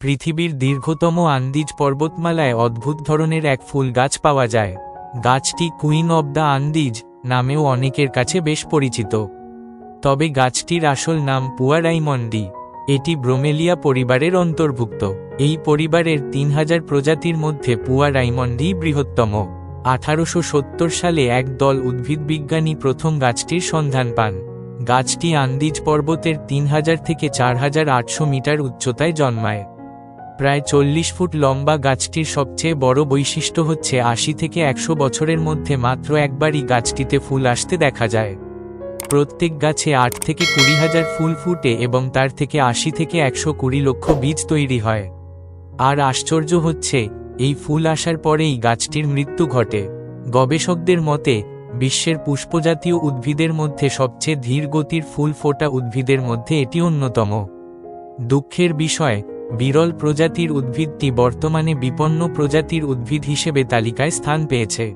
পৃথিবীর দীর্ঘতম আন্দিজ পর্বতমালায় অদ্ভুত ধরনের এক ফুল গাছ পাওয়া যায়। গাছটি কুইন অব দ্য আন্দিজ নামেও অনেকের কাছে বেশ পরিচিত। তবে গাছটির আসল নাম পুয়া রাইমন্ডি। এটি ব্রোমেলিয়া পরিবারের অন্তর্ভুক্ত। এই পরিবারের 3000 প্রজাতির মধ্যে পুয়া রাইমন্ডি বৃহত্তম। 1870 সালে এক দল উদ্ভিদবিজ্ঞানী প্রথম গাছটির সন্ধান পান। গাছটি আন্দিজ পর্বতের 3000 থেকে 4800 মিটার উচ্চতায় জন্মায়। প্রায় 40 ফুট লম্বা গাছটির সবচেয়ে বড় বৈশিষ্ট্য হচ্ছে 80 থেকে 100 বছরের মধ্যে মাত্র একবারই গাছটিতে ফুল আসতে দেখা যায়। প্রত্যেক গাছে 8 থেকে 20 হাজার ফুল ফুটে এবং তার থেকে 80 থেকে 120 লক্ষ বীজ তৈরি হয়। আর আশ্চর্য হচ্ছে, এই ফুল আসার পরেই গাছটির মৃত্যু ঘটে। গবেষকদের মতে বিশ্বের পুষ্পজাতীয় উদ্ভিদের মধ্যে সবচেয়ে ধীর গতির ফুল ফোটা উদ্ভিদের মধ্যে এটি অন্যতম। দুঃখের বিষয়, বিরল প্রজাতির উদ্ভিদটি বর্তমানে বিপন্ন প্রজাতির উদ্ভিদ হিসেবে তালিকায় স্থান পেয়েছে।